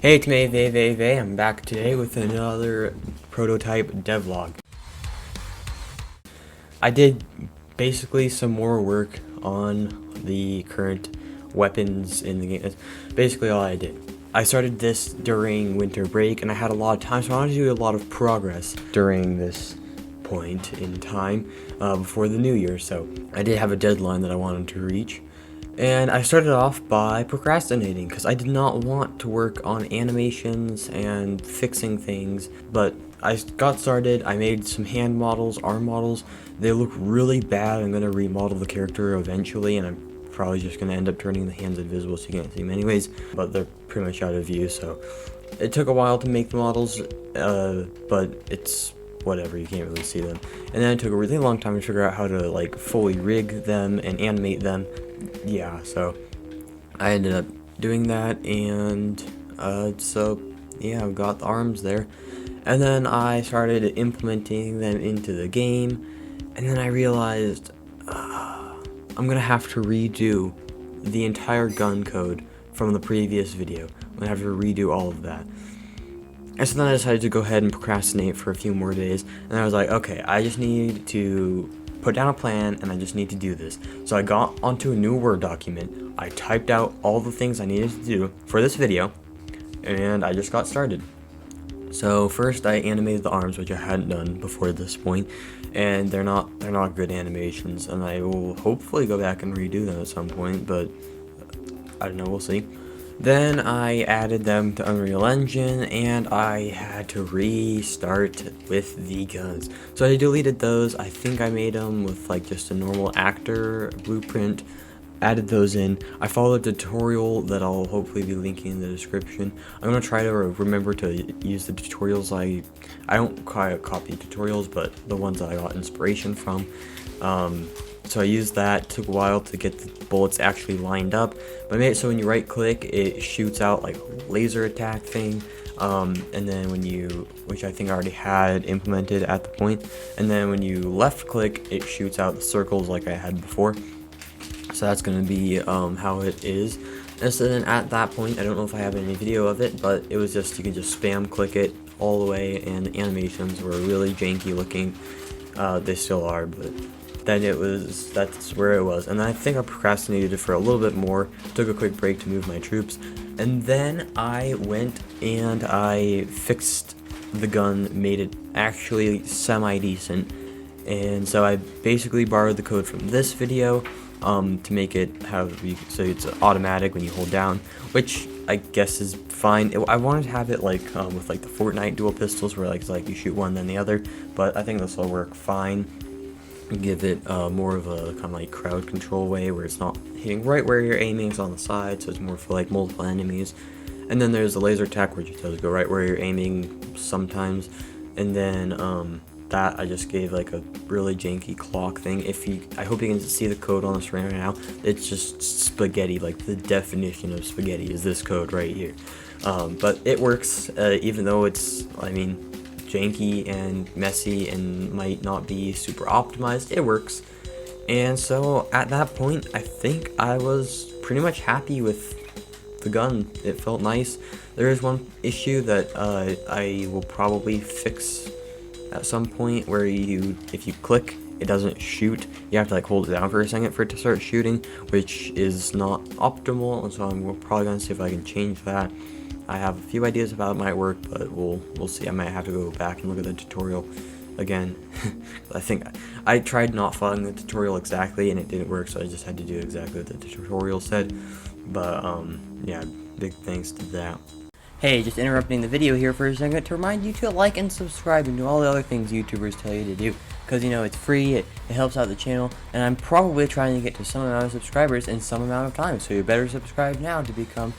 Hey, it's me, Vay. I'm back today with another prototype devlog. I did basically some more work on the current weapons in the game. That's basically all I did. I started this during winter break, and I had a lot of time, so I wanted to do a lot of progress during this point in time before the new year. So I did have a deadline that I wanted to reach. And I started off by procrastinating because I did not want to work on animations and fixing things, but I got started. I made some hand models, arm models. They look really bad. I'm going to remodel the character eventually, and I'm probably just going to end up turning the hands invisible so you can't see them anyways, but they're pretty much out of view, so it took a while to make the models, but it's whatever, you can't really see them. And then it took a really long time to figure out how to like fully rig them and animate them. Yeah, so I ended up doing that, and so yeah, I've got the arms there. And then I started implementing them into the game, and then I realized I'm gonna have to redo the entire gun code from the previous video. I'm gonna have to redo all of that. And so then I decided to go ahead and procrastinate for a few more days, and I was like, okay, I just need to put down a plan, and I just need to do this. So I got onto a new Word document, I typed out all the things I needed to do for this video, and I just got started. So first I animated the arms, which I hadn't done before this point, and they're not good animations, and I will hopefully go back and redo them at some point, but I don't know, we'll see. Then I added them to Unreal Engine, and I had to restart with the guns. So I deleted those. I think I made them with like just a normal actor blueprint, added those in. I followed a tutorial that I'll hopefully be linking in the description. I'm going to try to remember to use the tutorials. I don't copy tutorials, but the ones that I got inspiration from. So I used that. Took a while to get the bullets actually lined up, but I made it so when you right click it shoots out like a laser attack thing, and then when you, which I think I already had implemented at the point, and then when you left click it shoots out the circles like I had before. So that's going to be how it is. And so then at that point, I don't know if I have any video of it, but it was just, you can just spam click it all the way, and the animations were really janky looking. They still are, but then that's where it was. And then I think I procrastinated for a little bit more, took a quick break to move my troops, and then I went and I fixed the gun, made it actually semi-decent. And so I basically borrowed the code from this video to make it so it's automatic when you hold down, which I guess is fine. I wanted to have it like with like the Fortnite dual pistols where like you shoot one then the other, but I think this will work fine. Give it more of a kind of like crowd control way where it's not hitting right where you're aiming, it's on the side, so it's more for like multiple enemies. And then there's the laser attack, which does go right where you're aiming sometimes. And then that I just gave like a really janky clock thing. I hope you can see the code on the screen right now. It's just spaghetti, like the definition of spaghetti is this code right here. But it works, even though it's, janky and messy and might not be super optimized. It works. And so at that point, I think I was pretty much happy with the gun. It felt nice. There is one issue that I will probably fix at some point, where if you click, it doesn't shoot. You have to like hold it down for a second for it to start shooting, which is not optimal, and so I'm probably gonna see if I can change that. I have a few ideas of how it might work, but we'll see. I might have to go back and look at the tutorial again. I think I tried not following the tutorial exactly and it didn't work, so I just had to do exactly what the tutorial said. But yeah, big thanks to that. Hey, just interrupting the video here for a second to remind you to like and subscribe and do all the other things YouTubers tell you to do. Because, it's free, it helps out the channel, and I'm probably trying to get to some amount of subscribers in some amount of time, so you better subscribe now to become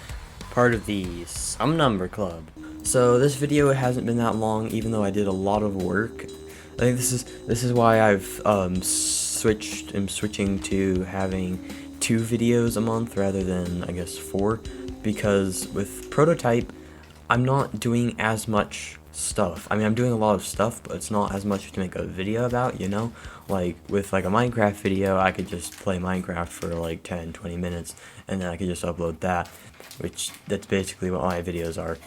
part of the Some Number Club. So this video hasn't been that long, even though I did a lot of work. I think this is why I've am switching to having 2 videos a month rather than, I guess, 4, because with Prototype I'm not doing as much stuff. I mean, I'm doing a lot of stuff, but it's not as much to make a video about, you know? Like, with like a Minecraft video, I could just play Minecraft for like 10, 20 minutes, and then I could just upload that, which that's basically what my videos are.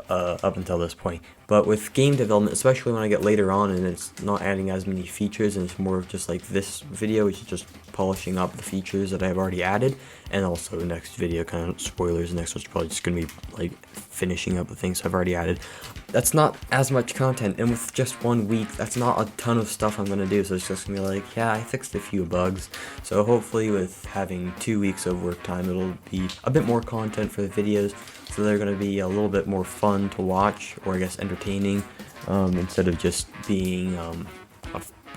Up until this point. But with game development, especially when I get later on and it's not adding as many features and it's more of just like this video, which is just polishing up the features that I've already added, and also the next video, kind of spoilers, next one's probably just going to be like finishing up the things I've already added. That's not as much content, and with just 1 week, that's not a ton of stuff I'm going to do, so it's just going to be like, yeah, I fixed a few bugs. So hopefully with having 2 weeks of work time, it'll be a bit more content for the videos, so they're going to be a little bit more fun to watch, or I guess entertaining, instead of just being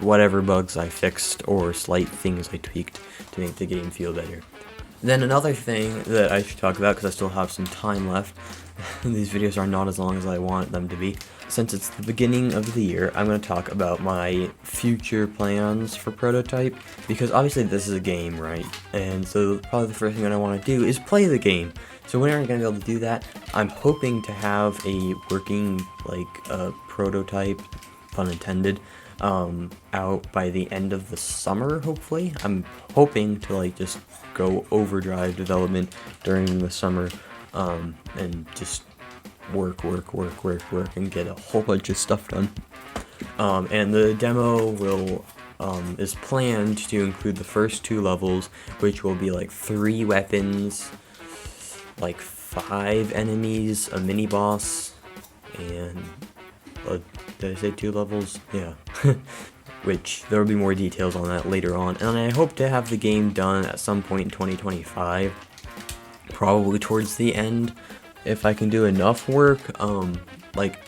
whatever bugs I fixed or slight things I tweaked to make the game feel better. Then another thing that I should talk about, because I still have some time left, these videos are not as long as I want them to be. Since it's the beginning of the year, I'm going to talk about my future plans for Prototype, because obviously this is a game, right? And so probably the first thing that I want to do is play the game. So when are we going to be able to do that? I'm hoping to have a working, like, prototype, pun intended, out by the end of the summer, hopefully. I'm hoping to, like, just go overdrive development during the summer, and just work, and get a whole bunch of stuff done. And the demo will, is planned to include the first 2 levels, which will be, like, 3 weapons, like 5 enemies, a mini boss, and did I say 2 levels? Yeah. Which there will be more details on that later on, and I hope to have the game done at some point in 2025, probably towards the end. If I can do enough work, like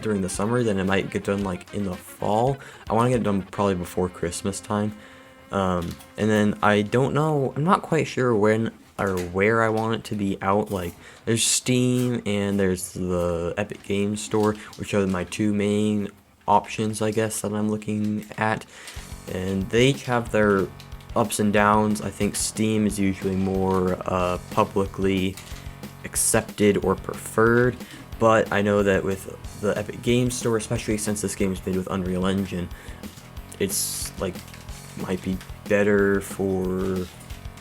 during the summer, then it might get done like in the fall. I want to get it done probably before Christmas time, and then I don't know, I'm not quite sure when or where I want it to be out. Like, there's Steam and there's the Epic Games Store, which are my 2 main options, I guess, that I'm looking at, and they each have their ups and downs. I think Steam is usually more publicly accepted or preferred, but I know that with the Epic Games Store, especially since this game is made with Unreal Engine, it's like might be better for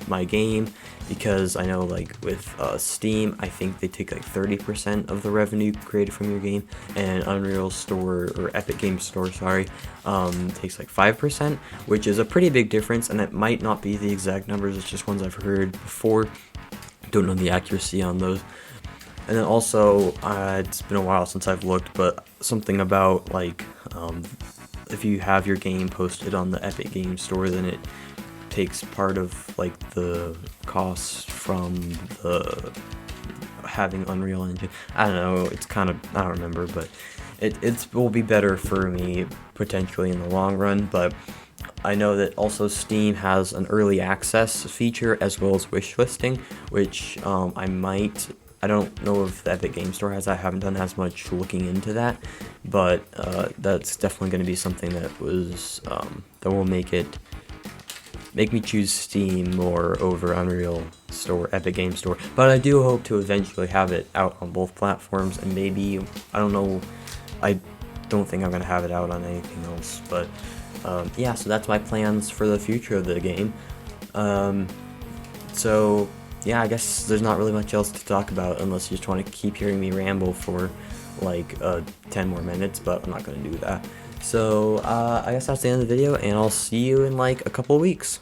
my game, because I know, like, with Steam, I think they take like 30% of the revenue created from your game, and Unreal Store, or Epic Games Store, sorry, takes like 5%, which is a pretty big difference, and it might not be the exact numbers, it's just ones I've heard before. Don't know the accuracy on those. And then also, it's been a while since I've looked, but something about, like, if you have your game posted on the Epic Games Store, then it takes part of, like, the cost from the having Unreal Engine. I don't know, it's kind of, I don't remember, but it will be better for me potentially in the long run. But I know that also Steam has an early access feature as well as wish listing, which I don't know if the Epic Game Store has. I haven't done as much looking into that, but that's definitely going to be something that was that will make me choose Steam more over Unreal Store, Epic Game Store. But I do hope to eventually have it out on both platforms, and maybe, I don't know, I don't think I'm going to have it out on anything else, but yeah, so that's my plans for the future of the game. So yeah, I guess there's not really much else to talk about unless you just want to keep hearing me ramble for like 10 more minutes, but I'm not going to do that. So I guess that's the end of the video, and I'll see you in like a couple weeks.